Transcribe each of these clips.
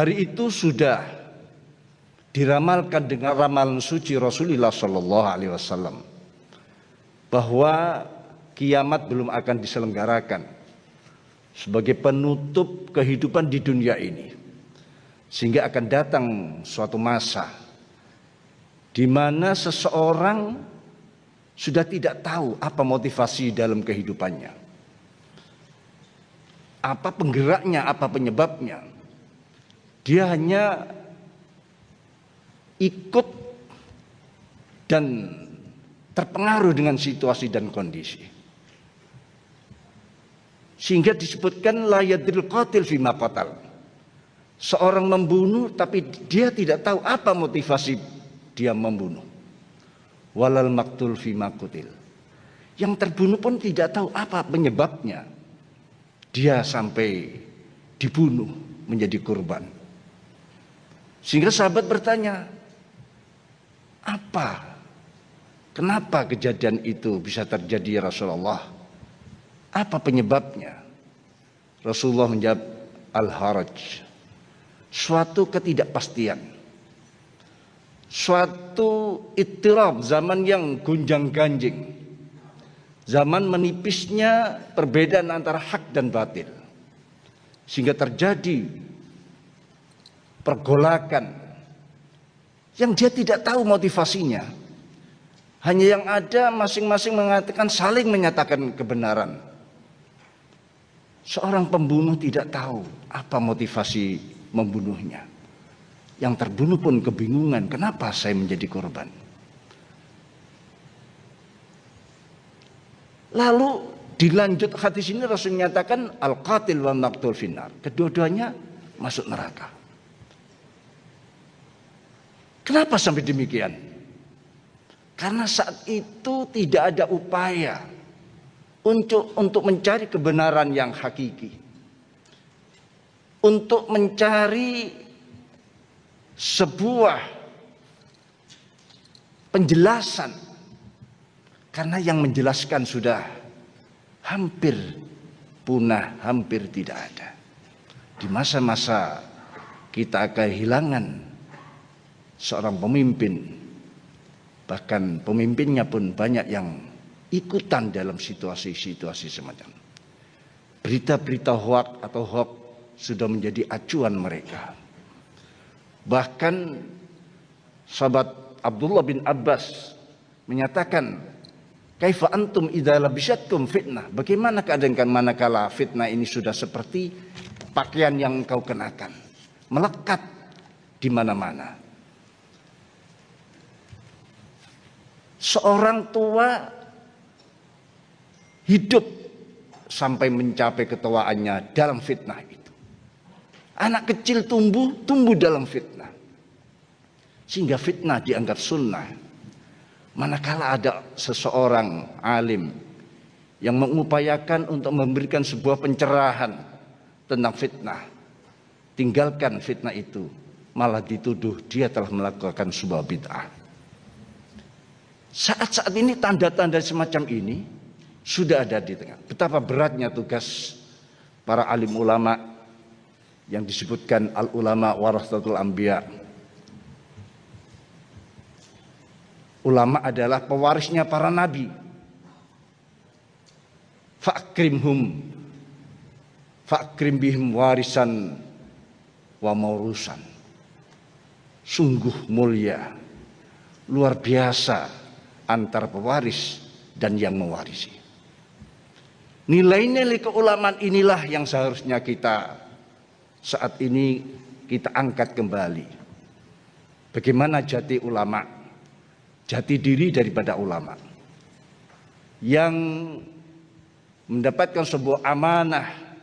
Hari itu sudah diramalkan dengan ramalan suci Rasulullah Shallallahu Alaihi Wasallam bahwa kiamat belum akan diselenggarakan sebagai penutup kehidupan di dunia ini, sehingga akan datang suatu masa di mana seseorang sudah tidak tahu apa motivasi dalam kehidupannya, apa penggeraknya, apa penyebabnya. Dia hanya ikut dan terpengaruh dengan situasi dan kondisi. Sehingga disebutkan la yadril qatil fima qatal. Seorang membunuh tapi dia tidak tahu apa motivasi dia membunuh. Walal maktul fima qutil. Yang terbunuh pun tidak tahu apa penyebabnya dia sampai dibunuh menjadi korban. Sehingga sahabat bertanya, kenapa kejadian itu bisa terjadi ya Rasulullah? Apa penyebabnya? Rasulullah menjawab, al-haraj, suatu ketidakpastian, suatu ittirab, zaman yang gonjang-ganjing, zaman menipisnya perbedaan antara hak dan batil, sehingga terjadi pergolakan yang dia tidak tahu motivasinya. Hanya yang ada masing-masing mengatakan, saling menyatakan kebenaran. Seorang pembunuh tidak tahu apa motivasi membunuhnya. Yang terbunuh pun kebingungan, kenapa saya menjadi korban? Lalu dilanjut hadis ini Rasul menyatakan al-qatil wal maqtul finnar. Kedua-duanya masuk neraka. Kenapa sampai demikian? Karena saat itu tidak ada upaya untuk mencari kebenaran yang hakiki, untuk mencari sebuah penjelasan, karena yang menjelaskan sudah hampir punah, hampir tidak ada. Di masa-masa kita kehilangan seorang pemimpin, bahkan pemimpinnya pun banyak yang ikutan dalam situasi-situasi semacam. Berita-berita hoak atau hoax sudah menjadi acuan mereka. Bahkan sahabat Abdullah bin Abbas menyatakan, kaifa antum idza labisatkum fitnah? Bagaimana keadaan manakala fitnah ini sudah seperti pakaian yang engkau kenakan, melekat di mana-mana. Seorang tua hidup sampai mencapai ketuaannya dalam fitnah itu. Anak kecil tumbuh dalam fitnah. Sehingga fitnah dianggap sunnah. Manakala ada seseorang alim yang mengupayakan untuk memberikan sebuah pencerahan tentang fitnah, tinggalkan fitnah itu, malah dituduh dia telah melakukan sebuah bid'ah. Saat-saat ini tanda-tanda semacam ini sudah ada di tengah. Betapa beratnya tugas para alim ulama yang disebutkan al-ulama warasatul anbiya. Ulama adalah pewarisnya para nabi. Fa'krim bihim warisan wa maurusan. Sungguh mulia, luar biasa antara pewaris dan yang mewarisi. Nilai-nilai keulamaan inilah yang seharusnya kita saat ini kita angkat kembali. Bagaimana jati ulama, jati diri daripada ulama yang mendapatkan sebuah amanah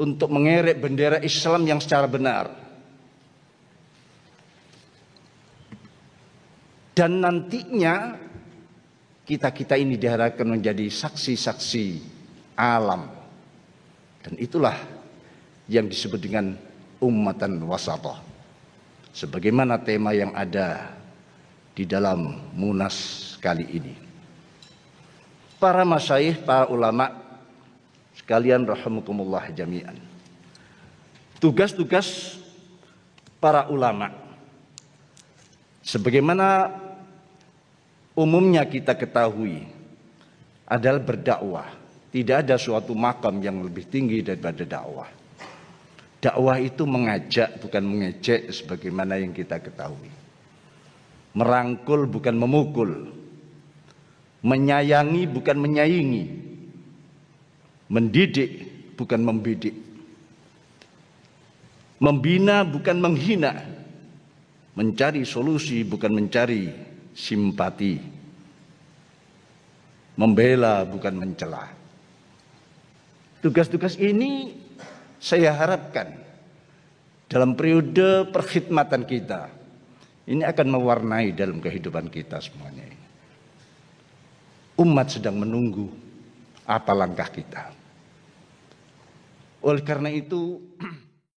untuk mengerek bendera Islam yang secara benar. Dan nantinya kita ini diharapkan menjadi saksi-saksi alam. Dan itulah yang disebut dengan ummatan wasatah. Sebagaimana tema yang ada di dalam Munas kali ini. Para masyayikh, para ulama sekalian rahimakumullah jami'an. Tugas-tugas para ulama. Sebagaimana umumnya kita ketahui adalah berdakwah. Tidak ada suatu makam yang lebih tinggi daripada dakwah. Dakwah itu mengajak bukan mengejek sebagaimana yang kita ketahui. Merangkul bukan memukul. Menyayangi bukan menyaingi. Mendidik bukan membidik. Membina bukan menghina. Mencari solusi bukan mencari simpati. Membela bukan mencela. Tugas-tugas ini saya harapkan dalam periode perkhidmatan kita ini akan mewarnai dalam kehidupan kita semuanya. Umat sedang menunggu apa langkah kita. Oleh karena itu